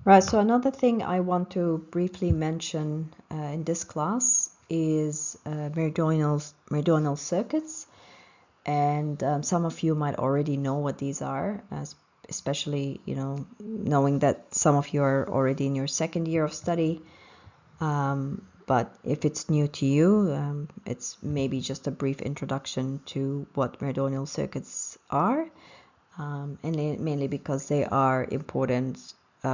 Right, so another thing I want to briefly mention in this class is meridional circuits. And some of you might already know what these are, especially, knowing that some of you are already in your second year of study. But if it's new to you, it's maybe just a brief introduction to what meridional circuits are, and mainly because they are important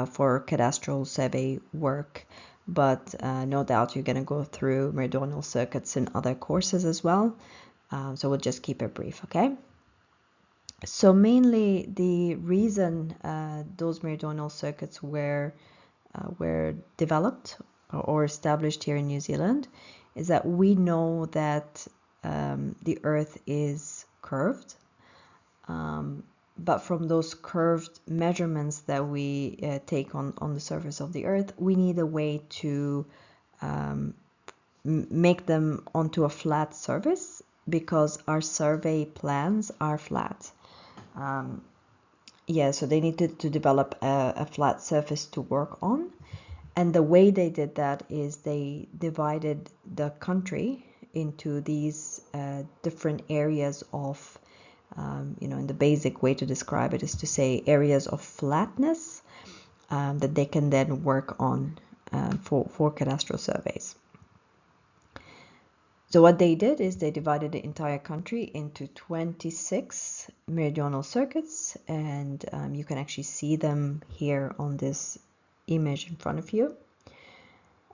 for cadastral survey work. But no doubt you're going to go through meridional circuits in other courses as well. So we'll just keep it brief, okay? So mainly the reason those meridional circuits were developed or established here in New Zealand is that we know that the Earth is curved, but from those curved measurements that we take on the surface of the Earth, we need a way to make them onto a flat surface, because our survey plans are flat. So they needed to develop a flat surface to work on. And the way they did that is they divided the country into these different areas of, in the basic way to describe it is to say areas of flatness that they can then work on for cadastral surveys. So what they did is they divided the entire country into 26 meridional circuits, and you can actually see them here on this image in front of you.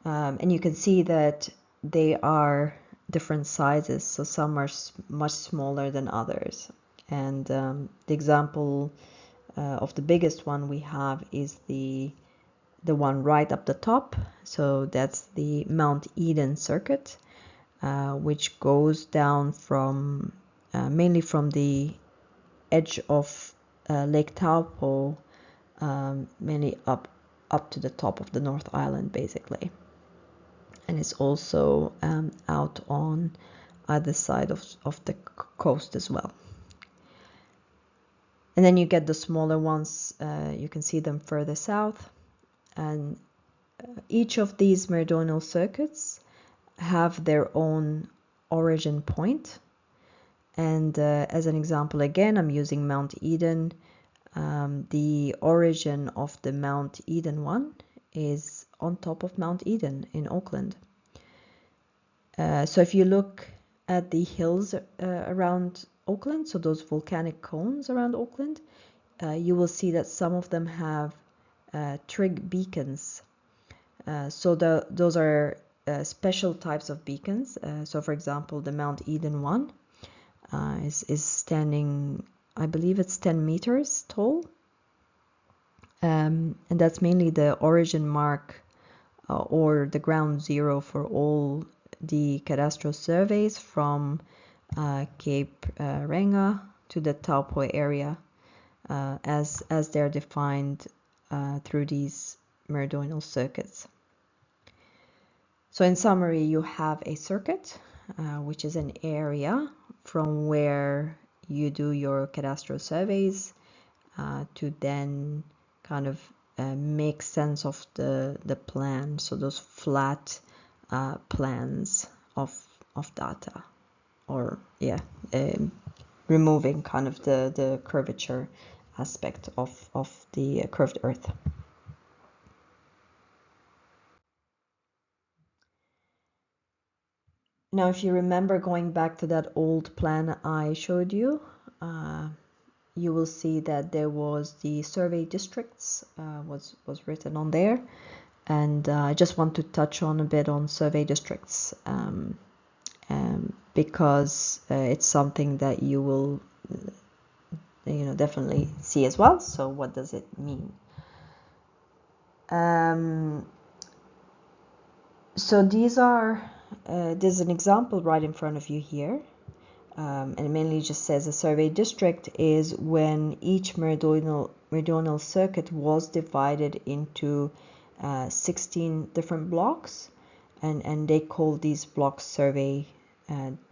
And you can see that they are different sizes, so some are much smaller than others. And the example of the biggest one we have is the one right up the top. So that's the Mount Eden circuit, which goes down from mainly from the edge of Lake Taupo, mainly up to the top of the North Island, basically. And it's also out on either side of the coast as well. And then you get the smaller ones, you can see them further south. And each of these meridional circuits have their own origin point. And as an example, again, I'm using Mount Eden. The origin of the Mount Eden one is on top of Mount Eden in Auckland. So if you look at the hills around Auckland, so those volcanic cones around Auckland, you will see that some of them have trig beacons. So those are special types of beacons. So for example, the Mount Eden one is standing, I believe it's 10 meters tall. And that's mainly the origin mark or the ground zero for all the cadastral surveys from Cape Reinga to the Taupo area, as they're defined through these meridional circuits. So in summary, you have a circuit, which is an area from where you do your cadastral surveys to then kind of make sense of the plan. So those flat plans of data, or removing kind of the curvature aspect of the curved Earth. Now, if you remember going back to that old plan I showed you, you will see that there was the survey districts was written on there. And I just want to touch on a bit on survey districts because it's something that you will definitely see as well. So what does it mean? So there's an example right in front of you here. And it mainly just says a survey district is when each meridional circuit was divided into 16 different blocks, and they call these blocks survey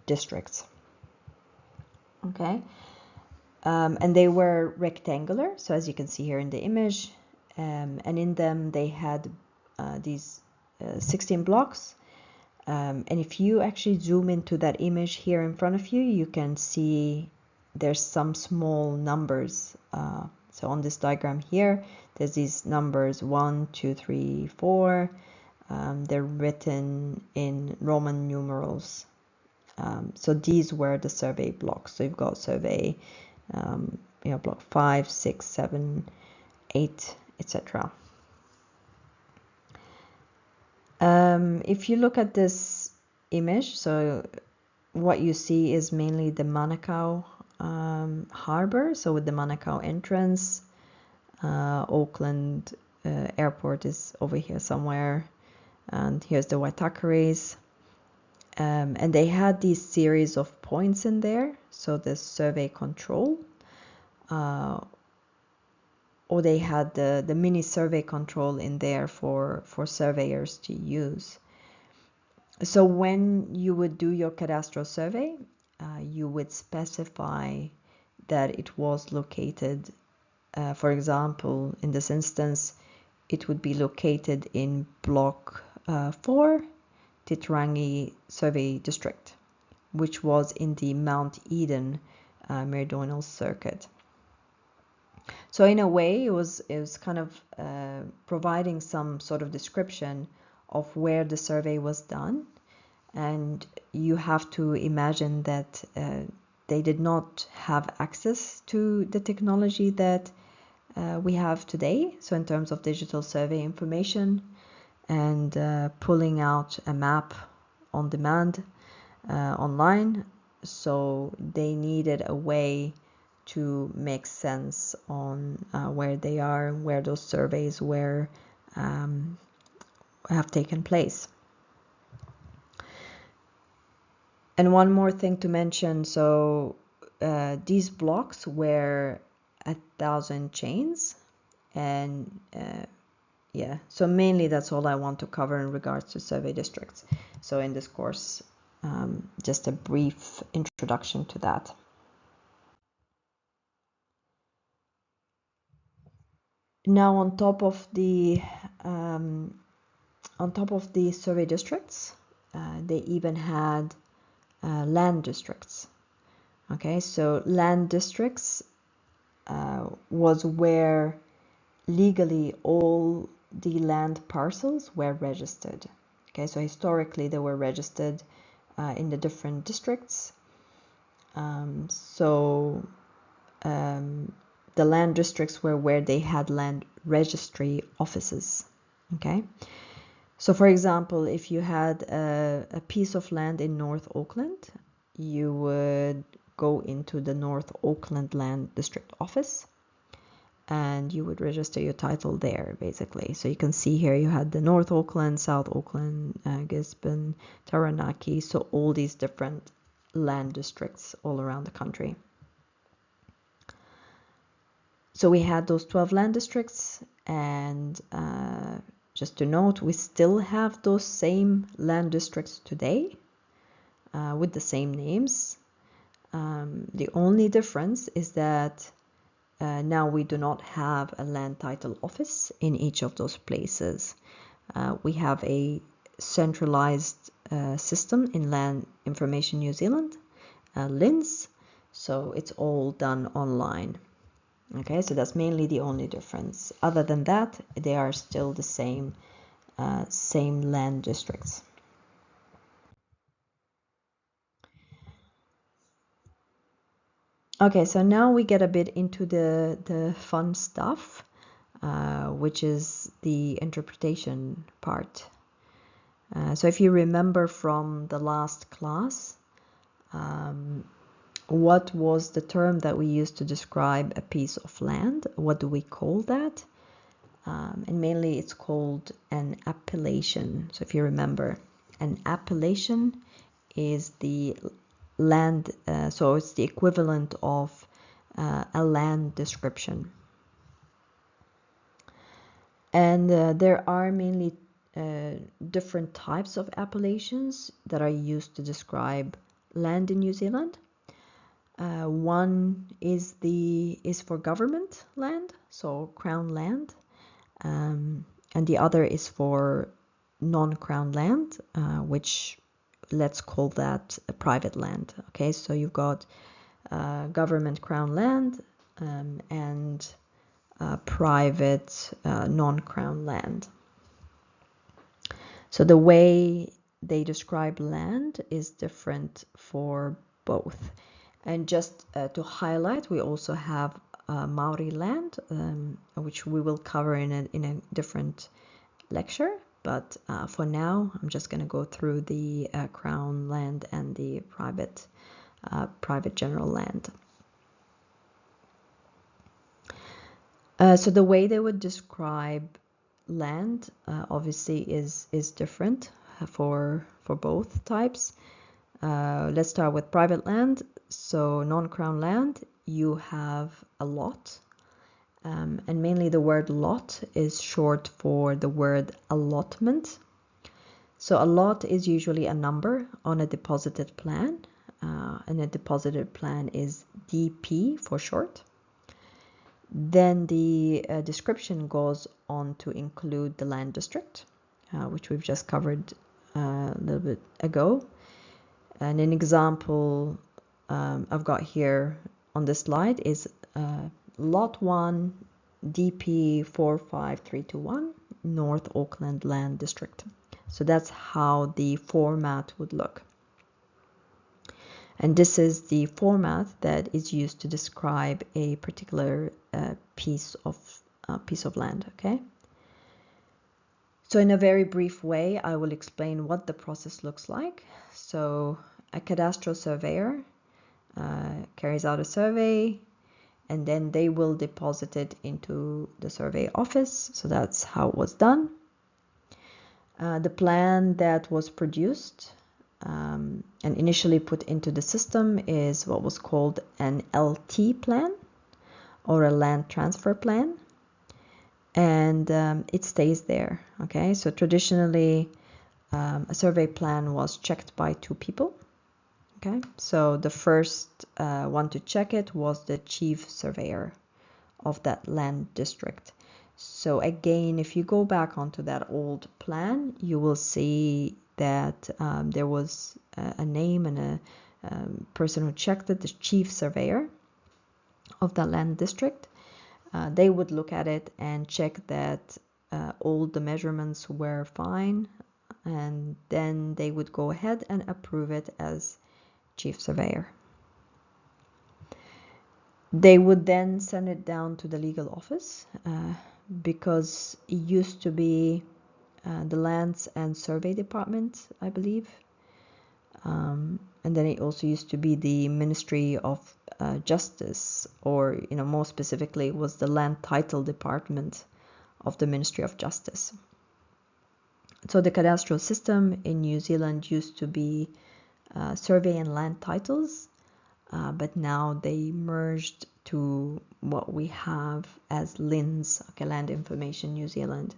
districts. Okay, and they were rectangular, so as you can see here in the image, and in them they had these 16 blocks. And if you actually zoom into that image here in front of you, you can see there's some small numbers. So on this diagram here, there's these numbers 1, 2, 3, 4. They're written in Roman numerals. So these were the survey blocks. So you've got survey, block 5, 6, 7, 8, etc. If you look at this image, so what you see is mainly the Manukau harbor. So with the Manukau entrance, Auckland airport is over here somewhere, and here's the Waitakares. And they had these series of points in there, so the survey control, or they had the mini survey control in there for surveyors to use. So when you would do your cadastral survey, you would specify that it was located, for example, in this instance, it would be located in block 4, Titirangi Survey District, which was in the Mount Eden Meridional Circuit. So in a way, it was kind of providing some sort of description of where the survey was done. And you have to imagine that they did not have access to the technology that we have today. So in terms of digital survey information and pulling out a map on demand online. So they needed a way to make sense on where they are, where those surveys were have taken place. And one more thing to mention, so these blocks were 1,000 chains, and yeah, so mainly that's all I want to cover in regards to survey districts. So in this course, just a brief introduction to that. Now on top of the survey districts, they even had land districts. Okay, so land districts was where legally all the land parcels were registered. Okay, so historically they were registered in the different districts. The land districts were where they had land registry offices. Okay, so for example, if you had a piece of land in North Auckland, you would go into the North Auckland Land District Office and you would register your title there, basically. So you can see here you had the North Auckland, South Auckland, Gisborne, Taranaki, so all these different land districts all around the country. So we had those 12 land districts, and just to note, we still have those same land districts today with the same names. The only difference is that now we do not have a land title office in each of those places. We have a centralized system in Land Information New Zealand, LINZ, so it's all done online. Okay, so that's mainly the only difference. Other than that, they are still the same land districts. Okay, so now we get a bit into the fun stuff, which is the interpretation part. So if you remember from the last class, what was the term that we used to describe a piece of land? What do we call that? And mainly it's called an appellation. So if you remember, an appellation is the land, so it's the equivalent of a land description. And there are mainly different types of appellations that are used to describe land in New Zealand. One is for government land, so crown land, and the other is for non-crown land, which let's call that a private land. Okay, so you've got government crown land and private non-crown land. So the way they describe land is different for both. And just to highlight, we also have Maori land, which we will cover in a different lecture. But for now, I'm just going to go through the crown land and the private general land. So the way they would describe land obviously is different for both types. Let's start with private land. So non-crown land, you have a lot, and mainly the word lot is short for the word allotment. So a lot is usually a number on a deposited plan, and a deposited plan is DP for short. Then the description goes on to include the land district, which we've just covered a little bit ago. And an example I've got here on this slide is Lot 1, DP 45321, North Auckland Land District. So that's how the format would look. And this is the format that is used to describe a particular piece of land, okay? So in a very brief way, I will explain what the process looks like. So a cadastral surveyor carries out a survey, and then they will deposit it into the survey office. So that's how it was done. The plan that was produced and initially put into the system is what was called an LT plan, or a land transfer plan, and it stays there. Okay, so traditionally a survey plan was checked by two people. Okay, so the first one to check it was the chief surveyor of that land district. So again, if you go back onto that old plan, you will see that there was a name and a person who checked it, the chief surveyor of that land district. They would look at it and check that all the measurements were fine, and then they would go ahead and approve it as chief surveyor. They would then send it down to the legal office because it used to be the Lands and Survey Department, I believe. And then it also used to be the Ministry of Justice, or more specifically, it was the Land Title Department of the Ministry of Justice. So the cadastral system in New Zealand used to be survey and land titles, but now they merged to what we have as LINZ, okay, Land Information New Zealand.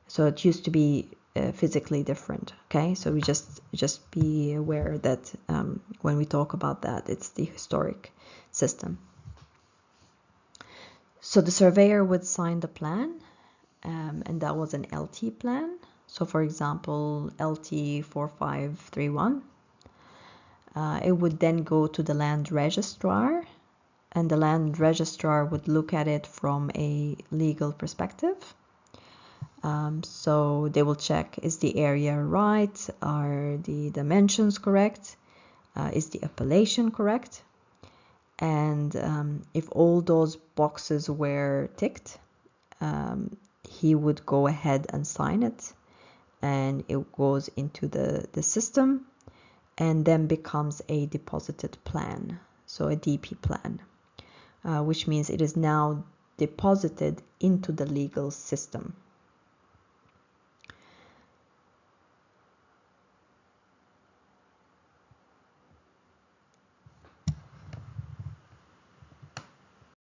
So it used to be physically different. Okay, so we just be aware that when we talk about that, it's the historic system. So the surveyor would sign the plan, and that was an LT plan. So for example, LT 4531. It would then go to the land registrar, and the land registrar would look at it from a legal perspective. So they will check, is the area right? Are the dimensions correct? Is the appellation correct? And if all those boxes were ticked, he would go ahead and sign it, and it goes into the system, and then becomes a deposited plan, so a DP plan, which means it is now deposited into the legal system.